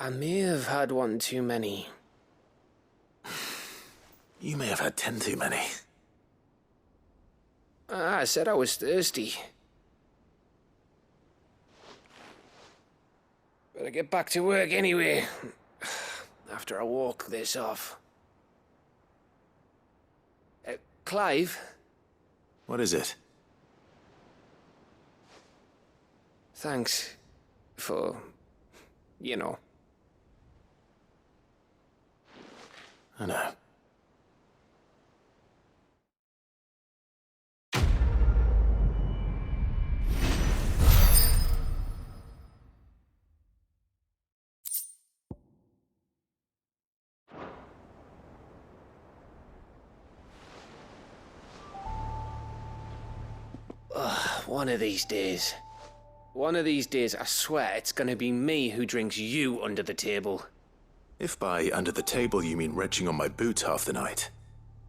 I may have had one too many. You may have had 10 too many. I said I was thirsty. Better get back to work anyway, after I walk this off. Clive? What is it? Thanks for, you know. I know. One of these days. One of these days, I swear it's gonna be me who drinks you under the table. If by under the table you mean wrenching on my boots half the night,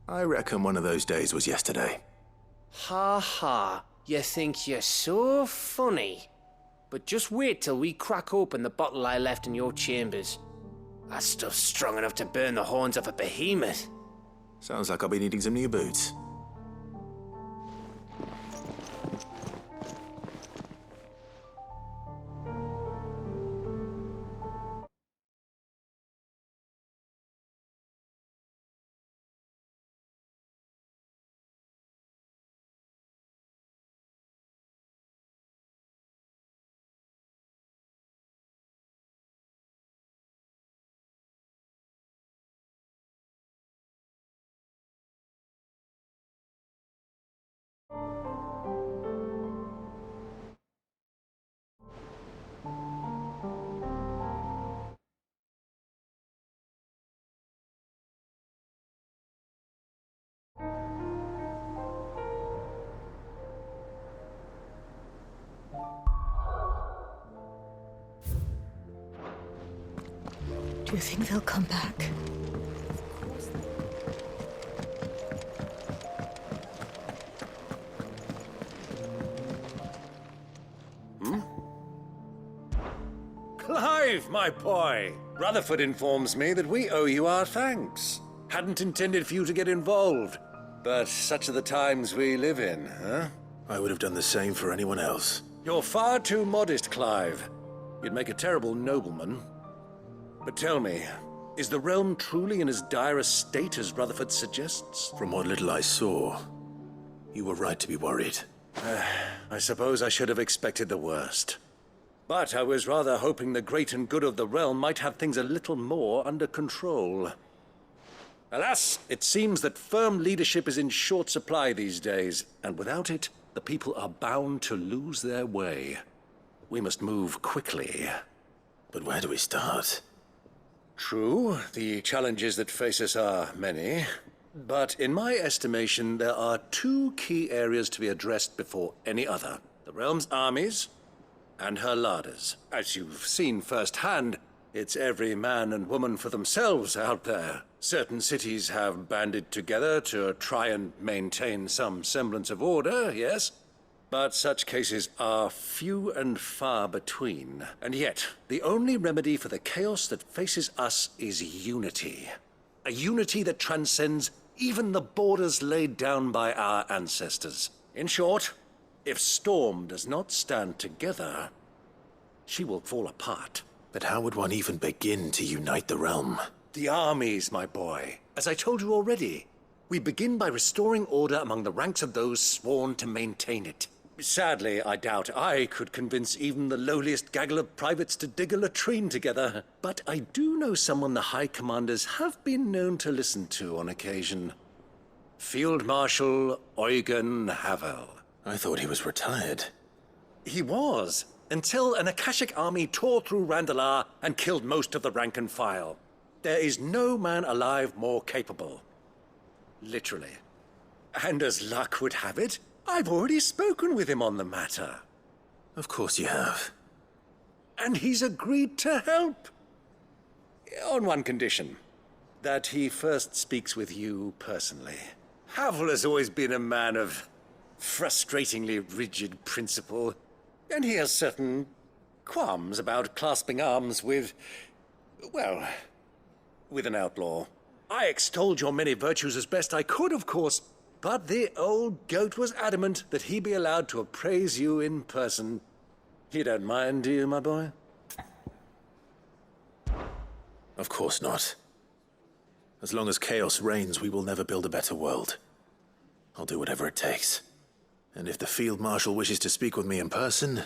I reckon one of those days was yesterday. Ha ha, you think you're so funny. But just wait till we crack open the bottle I left in your chambers. That stuff's strong enough to burn the horns off a behemoth. Sounds like I'll be needing some new boots. Do you think they'll come back? Clive, my boy! Rutherford informs me that we owe you our thanks. Hadn't intended for you to get involved, but such are the times we live in, huh? I would have done the same for anyone else. You're far too modest, Clive. You'd make a terrible nobleman. But tell me, is the realm truly in as dire a state as Rutherford suggests? From what little I saw, you were right to be worried. I suppose I should have expected the worst. But I was rather hoping the great and good of the realm might have things a little more under control. Alas, it seems that firm leadership is in short supply these days, and without it, the people are bound to lose their way. We must move quickly. But where do we start? True, the challenges that face us are many, but in my estimation, there are two key areas to be addressed before any other. The realm's armies and her larders. As you've seen firsthand, it's every man and woman for themselves out there. Certain cities have banded together to try and maintain some semblance of order, yes? But such cases are few and far between. And yet, the only remedy for the chaos that faces us is unity. A unity that transcends even the borders laid down by our ancestors. In short, if Storm does not stand together, she will fall apart. But how would one even begin to unite the realm? The armies, my boy. As I told you already, we begin by restoring order among the ranks of those sworn to maintain it. Sadly, I doubt I could convince even the lowliest gaggle of privates to dig a latrine together. But I do know someone the High Commanders have been known to listen to on occasion. Field Marshal Eugen Havel. I thought he was retired. He was, until an Akashic army tore through Randalar and killed most of the rank and file. There is no man alive more capable. Literally. And as luck would have it, I've already spoken with him on the matter. Of course you have. And he's agreed to help. On one condition. That he first speaks with you personally. Havel has always been a man of frustratingly rigid principle, and he has certain qualms about clasping arms with well, with an outlaw. I extolled your many virtues as best I could, of course, but the old goat was adamant that he be allowed to appraise you in person. You don't mind, do you, my boy? Of course not. As long as chaos reigns, we will never build a better world. I'll do whatever it takes. And if the Field Marshal wishes to speak with me in person,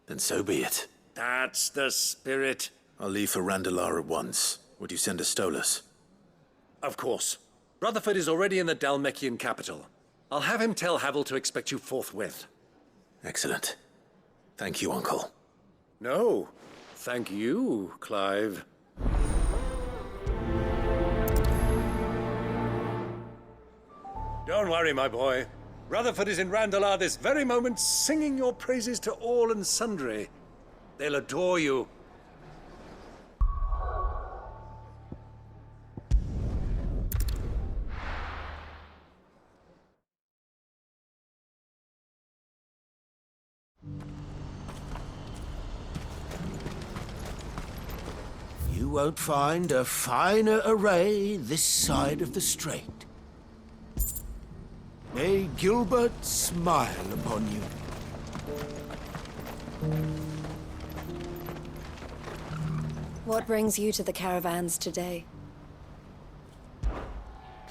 then so be it. That's the spirit. I'll leave for Randalar at once. Would you send a Stolas? Of course. Rutherford is already in the Dalmekian capital. I'll have him tell Havel to expect you forthwith. Excellent. Thank you, Uncle. No, thank you, Clive. Don't worry, my boy. Rutherford is in Randalar this very moment, singing your praises to all and sundry. They'll adore you. You won't find a finer array this side of the strait. May Gilbert smile upon you. What brings you to the caravans today?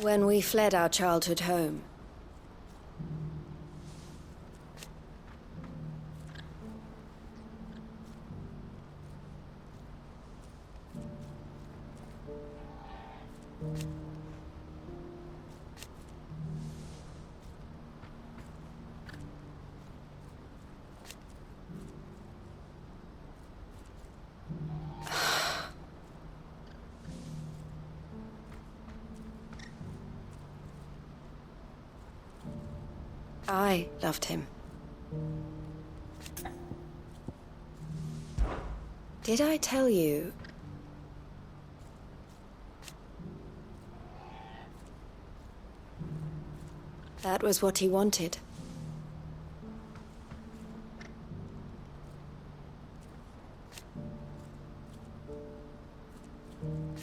When we fled our childhood home, I loved him. Did I tell you? That was what he wanted.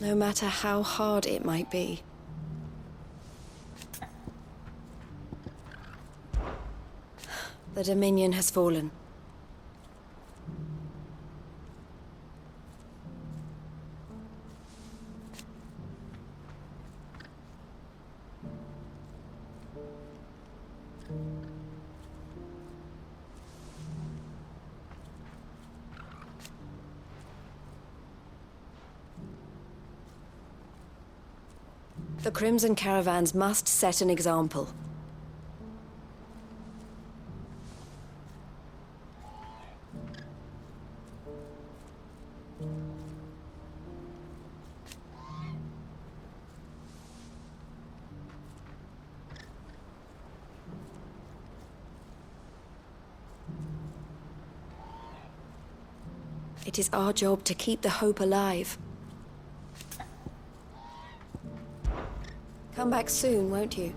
No matter how hard it might be. The Dominion has fallen. The Crimson Caravans must set an example. It is our job to keep the hope alive. Come back soon, won't you?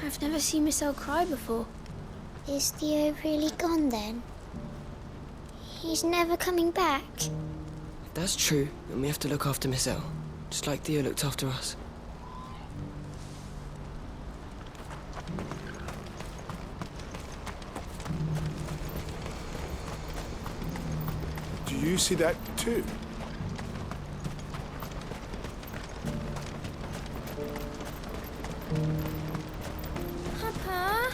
I've never seen Michelle cry before. Is Theo really gone then? He's never coming back? That's true, and we have to look after Michelle, just like Theo looked after us. Do you see that too? Papa?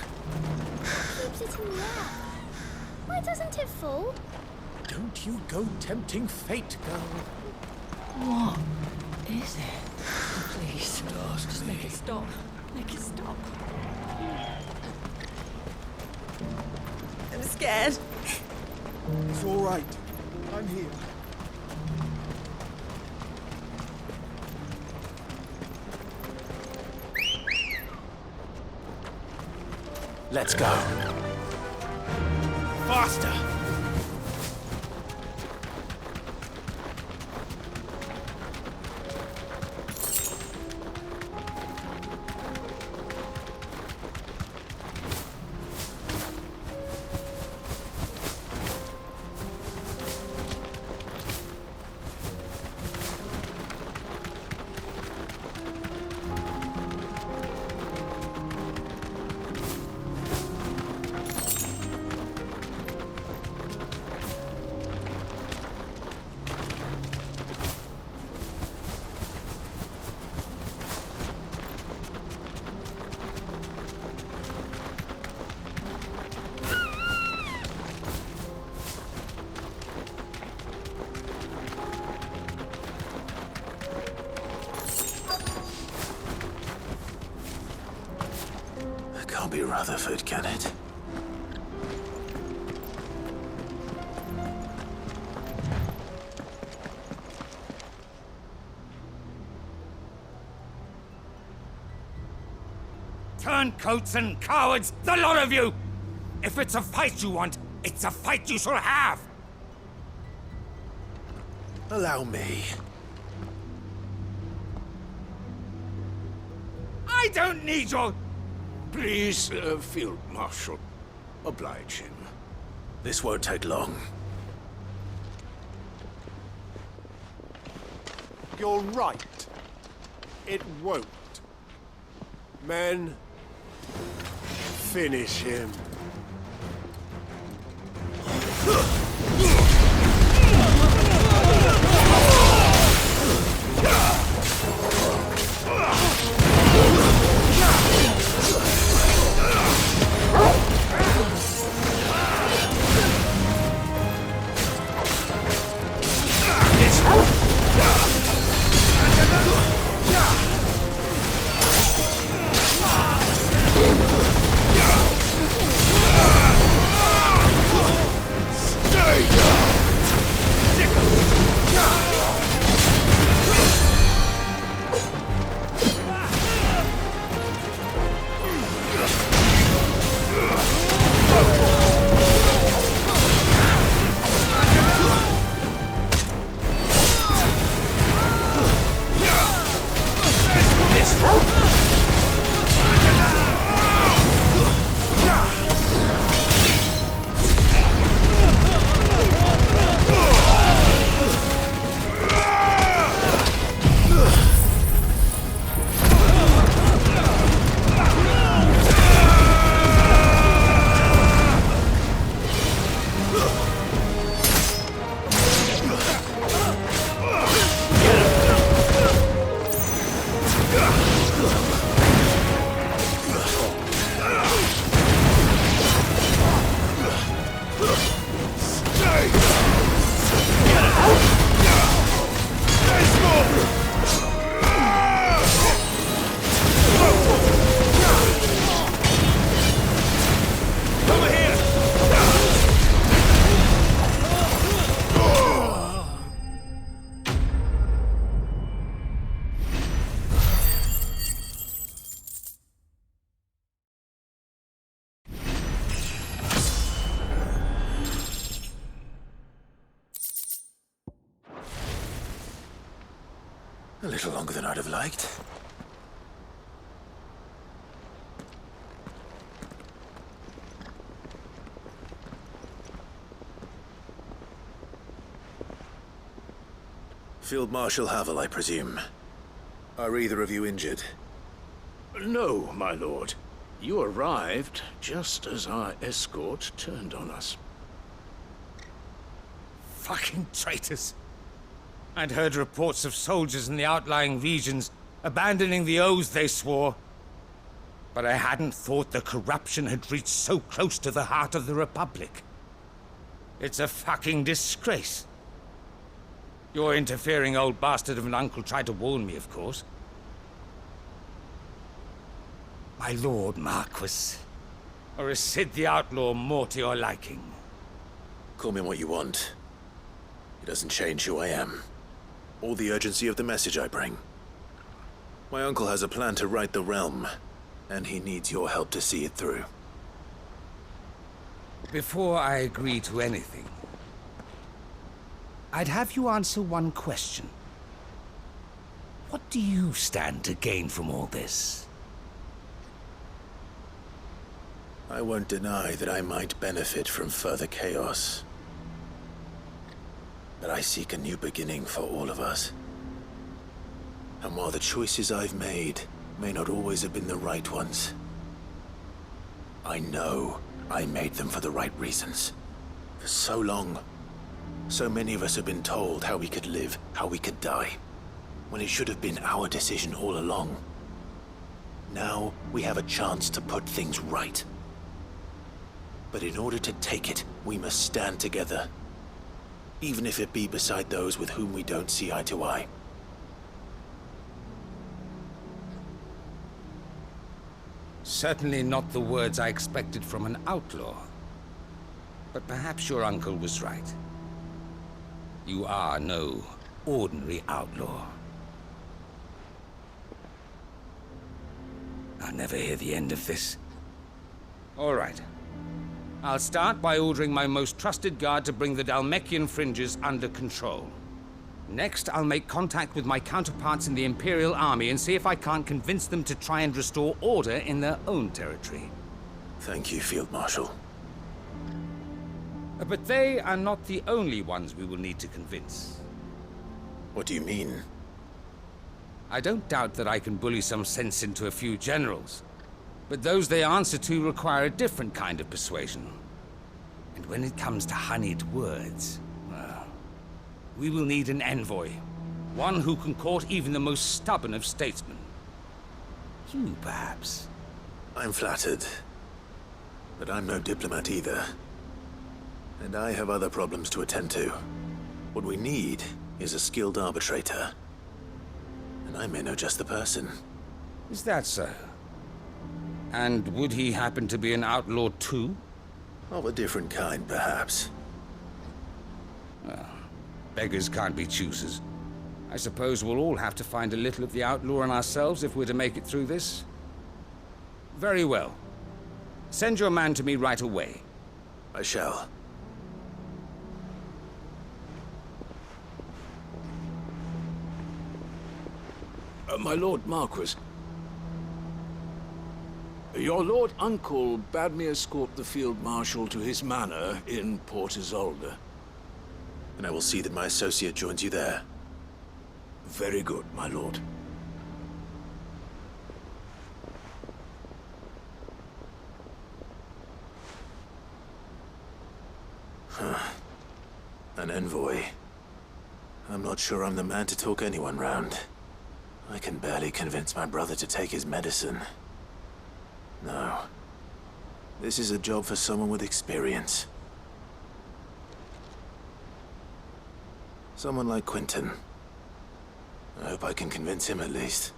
Keeps it in the air. Why doesn't it fall? Don't you go tempting fate, girl. What is it? Please, just make it stop. Make it stop. I'm scared. It's all right. I'm here. Let's go. Faster! be Rutherford, can it? Turncoats and cowards, the lot of you! If it's a fight you want, it's a fight you shall have! Allow me. I don't need your... Please, Field Marshal, oblige him. This won't take long. You're right. It won't. Men, finish him. A little longer than I'd have liked. Field Marshal Havel, I presume. Are either of you injured? No, my lord. You arrived just as our escort turned on us. Fucking traitors. I'd heard reports of soldiers in the outlying regions abandoning the oaths they swore. But I hadn't thought the corruption had reached so close to the heart of the Republic. It's a fucking disgrace. Your interfering old bastard of an uncle tried to warn me, of course. My lord Marquis. Or is Sid the Outlaw more to your liking? Call me what you want. It doesn't change who I am, or the urgency of the message I bring. My uncle has a plan to right the realm, and he needs your help to see it through. Before I agree to anything, I'd have you answer one question. What do you stand to gain from all this? I won't deny that I might benefit from further chaos. But I seek a new beginning for all of us. And while the choices I've made may not always have been the right ones, I know I made them for the right reasons. For so long, so many of us have been told how we could live, how we could die, when it should have been our decision all along. Now we have a chance to put things right. But in order to take it, we must stand together. Even if it be beside those with whom we don't see eye to eye. Certainly not the words I expected from an outlaw. But perhaps your uncle was right. You are no ordinary outlaw. I'll never hear the end of this. All right. I'll start by ordering my most trusted guard to bring the Dalmekian fringes under control. Next, I'll make contact with my counterparts in the Imperial Army and see if I can't convince them to try and restore order in their own territory. Thank you, Field Marshal. But they are not the only ones we will need to convince. What do you mean? I don't doubt that I can bully some sense into a few generals, but those they answer to require a different kind of persuasion. And when it comes to honeyed words, well, we will need an envoy. One who can court even the most stubborn of statesmen. You, perhaps. I'm flattered. But I'm no diplomat either. And I have other problems to attend to. What we need is a skilled arbitrator. And I may know just the person. Is that so? And would he happen to be an outlaw too? Of a different kind, perhaps. Well, beggars can't be choosers. I suppose we'll all have to find a little of the outlaw in ourselves if we're to make it through this. Very well. Send your man to me right away. I shall. My Lord Marquis. Your Lord Uncle bade me escort the Field Marshal to his manor in Port Isolde. And I will see that my associate joins you there. Very good, my lord. An envoy. I'm not sure I'm the man to talk anyone round. I can barely convince my brother to take his medicine. No. This is a job for someone with experience. Someone like Quentin. I hope I can convince him at least.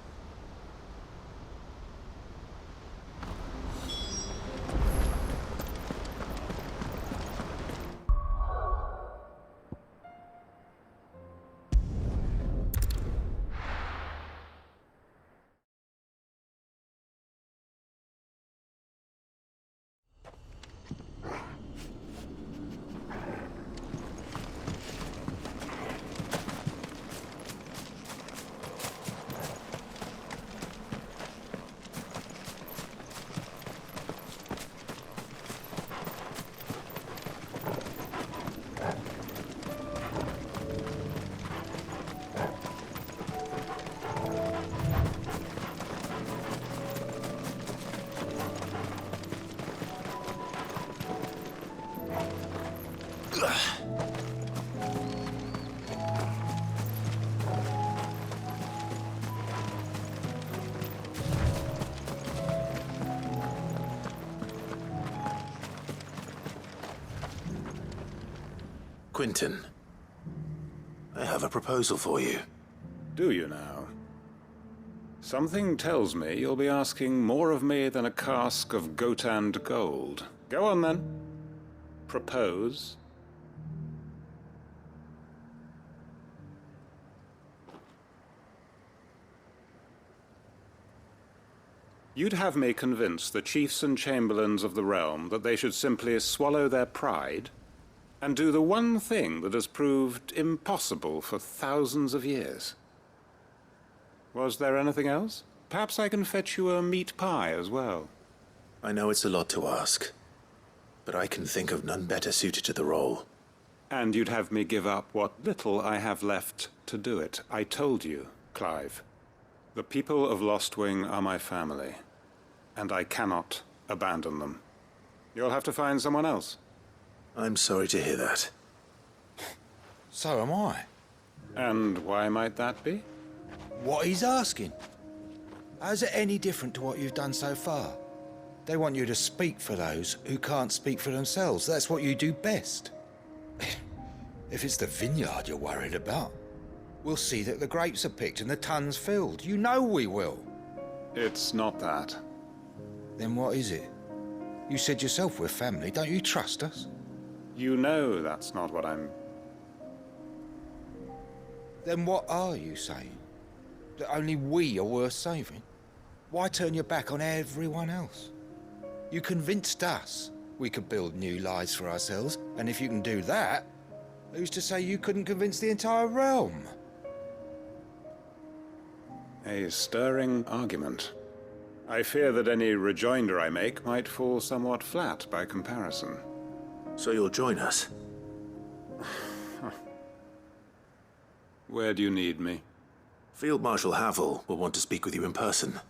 Quentin, I have a proposal for you. Do you now? Something tells me you'll be asking more of me than a cask of Gotand gold. Go on then. Propose. You'd have me convince the chiefs and chamberlains of the realm that they should simply swallow their pride and do the one thing that has proved impossible for thousands of years. Was there anything else? Perhaps I can fetch you a meat pie as well. I know it's a lot to ask, but I can think of none better suited to the role. And you'd have me give up what little I have left to do it. I told you, Clive. The people of Lostwing are my family, and I cannot abandon them. You'll have to find someone else. I'm sorry to hear that. So am I. And why might that be? What he's asking. How's it any different to what you've done so far? They want you to speak for those who can't speak for themselves. That's what you do best. If it's the vineyard you're worried about, we'll see that the grapes are picked and the tons filled. You know we will. It's not that. Then what is it? You said yourself we're family. Don't you trust us? You know that's not what I'm... Then what are you saying? That only we are worth saving? Why turn your back on everyone else? You convinced us we could build new lives for ourselves, and if you can do that, who's to say you couldn't convince the entire realm? A stirring argument. I fear that any rejoinder I make might fall somewhat flat by comparison. So you'll join us? Where do you need me? Field Marshal Havel will want to speak with you in person.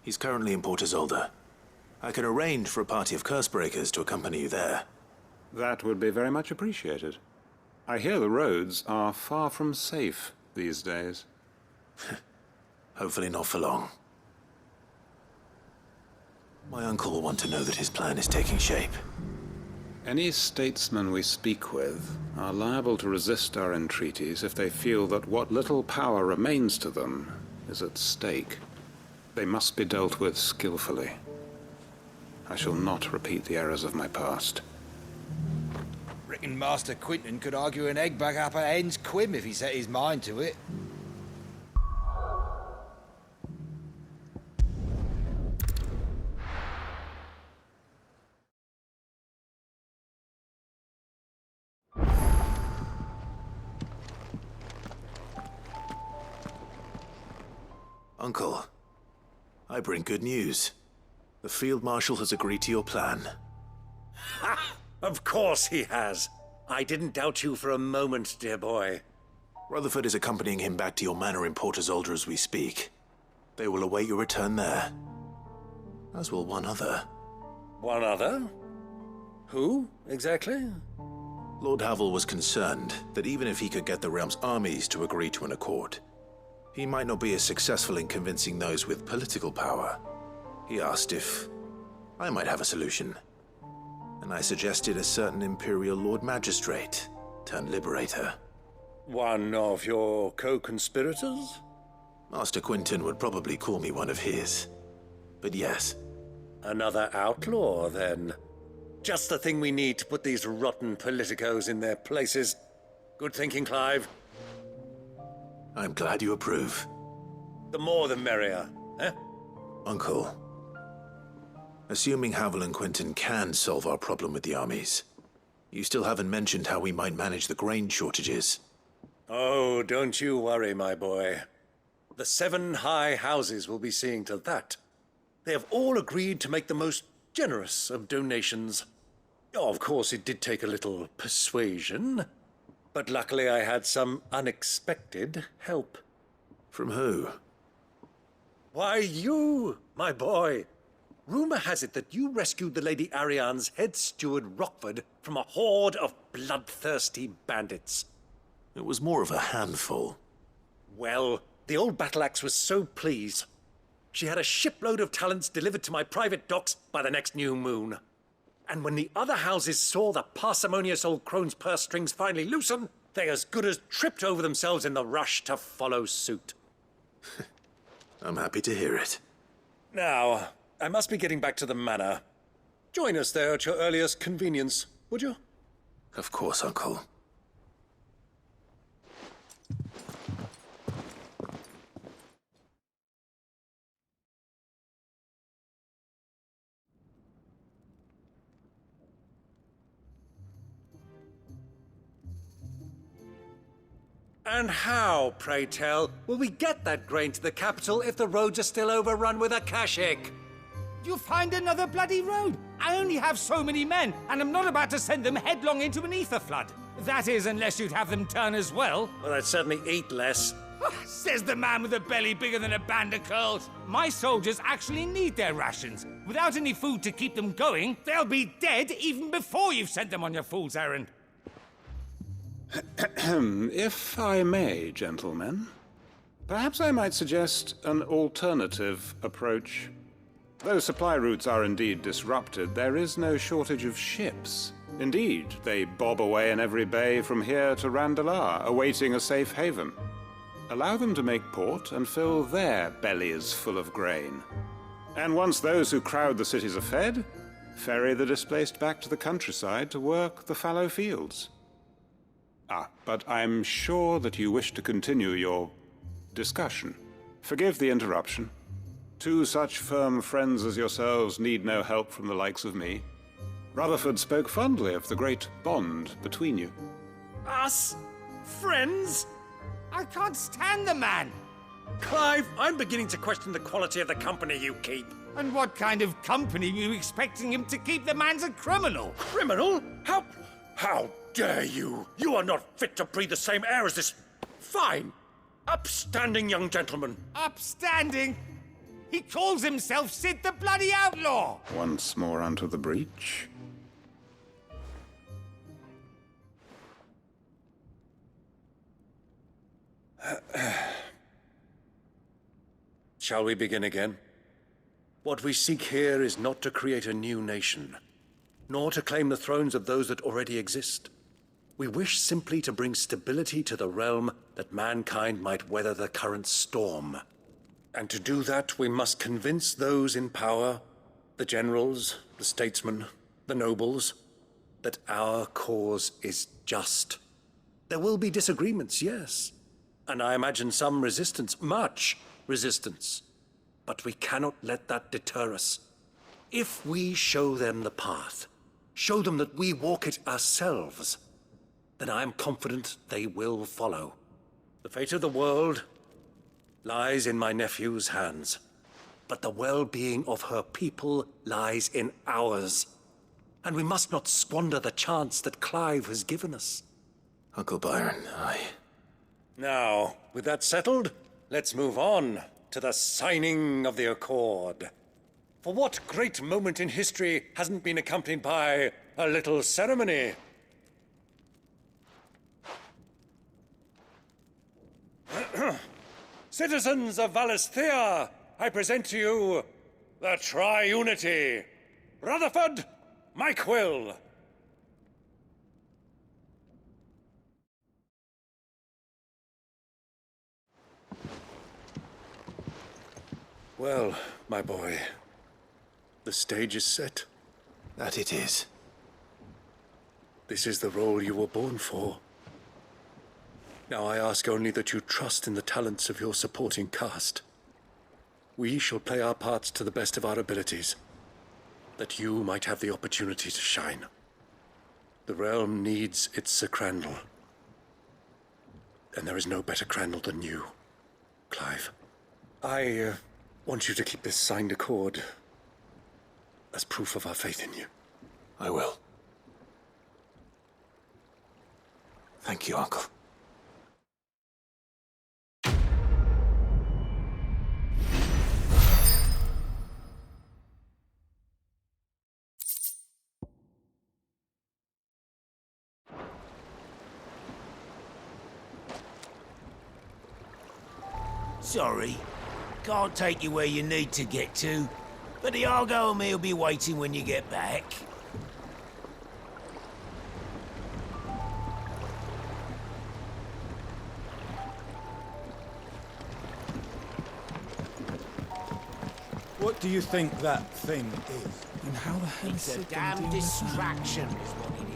He's currently in Port Isolde. I can arrange for a party of Cursebreakers to accompany you there. That would be very much appreciated. I hear the roads are far from safe these days. Hopefully not for long. My uncle will want to know that his plan is taking shape. Any statesmen we speak with are liable to resist our entreaties if they feel that what little power remains to them is at stake. They must be dealt with skillfully. I shall not repeat the errors of my past. Reckon Master Quinton could argue an egg back up a hen's quim if he set his mind to it. Uncle, I bring good news. The Field Marshal has agreed to your plan. Ha! Of course he has. I didn't doubt you for a moment, dear boy. Rutherford is accompanying him back to your manor in Port Isolde as we speak. They will await your return there. As will one other. One other? Who, exactly? Lord Havel was concerned that even if he could get the realm's armies to agree to an accord, he might not be as successful in convincing those with political power. He asked if I might have a solution, and I suggested a certain Imperial Lord Magistrate turned Liberator. One of your co-conspirators? Master Quinton would probably call me one of his, but yes. Another outlaw, then. Just the thing we need to put these rotten politicos in their places. Good thinking, Clive. I'm glad you approve. The more the merrier, eh? Uncle, assuming Havel and Quinton can solve our problem with the armies, you still haven't mentioned how we might manage the grain shortages. Oh, don't you worry, my boy. The 7 high houses will be seeing to that. They have all agreed to make the most generous of donations. Oh, of course, it did take a little persuasion, but luckily I had some unexpected help. From who? Why, you, my boy. Rumor has it that you rescued the Lady Ariane's head steward Rockford from a horde of bloodthirsty bandits. It was more of a handful. Well, the old battle axe was so pleased. She had a shipload of talents delivered to my private docks by the next new moon. And when the other houses saw the parsimonious old crone's purse strings finally loosen, they as good as tripped over themselves in the rush to follow suit. I'm happy to hear it. Now, I must be getting back to the manor. Join us there at your earliest convenience, would you? Of course, Uncle. And how, pray tell, will we get that grain to the capital if the roads are still overrun with akashic? You find another bloody road. I only have so many men, and I'm not about to send them headlong into an ether flood. That is, unless you'd have them turn as well. Well, I'd certainly eat less. Says the man with a belly bigger than a band of curls. My soldiers actually need their rations. Without any food to keep them going, they'll be dead even before you've sent them on your fool's errand. If I may, gentlemen, perhaps I might suggest an alternative approach. Though supply routes are indeed disrupted, there is no shortage of ships. Indeed, they bob away in every bay from here to Randalar, awaiting a safe haven. Allow them to make port and fill their bellies full of grain. And once those who crowd the cities are fed, ferry the displaced back to the countryside to work the fallow fields. Ah, but I'm sure that you wish to continue your discussion. Forgive the interruption. Two such firm friends as yourselves need no help from the likes of me. Rutherford spoke fondly of the great bond between you. Us? Friends? I can't stand the man! Clive, I'm beginning to question the quality of the company you keep. And what kind of company are you expecting him to keep? The man's a criminal! Criminal? How dare you? You are not fit to breathe the same air as this fine, upstanding young gentleman. Upstanding? He calls himself Sid the Bloody Outlaw! Once more onto the breach. Shall we begin again? What we seek here is not to create a new nation, nor to claim the thrones of those that already exist. We wish simply to bring stability to the realm that mankind might weather the current storm. And to do that, we must convince those in power, the generals, the statesmen, the nobles, that our cause is just. There will be disagreements, yes, and I imagine some resistance, much resistance. But we cannot let that deter us. If we show them the path, show them that we walk it ourselves, then I am confident they will follow. The fate of the world lies in my nephew's hands, but the well-being of her people lies in ours. And we must not squander the chance that Clive has given us. Uncle Byron, Now, with that settled, let's move on to the signing of the Accord. For what great moment in history hasn't been accompanied by a little ceremony? Citizens of Valisthea, I present to you the Triunity. Rutherford, Mike Will. Well, my boy, the stage is set. that it is. This is the role you were born for. Now I ask only that you trust in the talents of your supporting cast. We shall play our parts to the best of our abilities, that you might have the opportunity to shine. The realm needs its Sir Crandall, and there is no better Crandall than you, Clive. I want you to keep this signed accord as proof of our faith in you. I will. Thank you, Uncle. Sorry, can't take you where you need to get to, but the Argo and me will be waiting when you get back. What do you think that thing is? And how the hell It's is a it gonna damn deal with that? distraction, is what it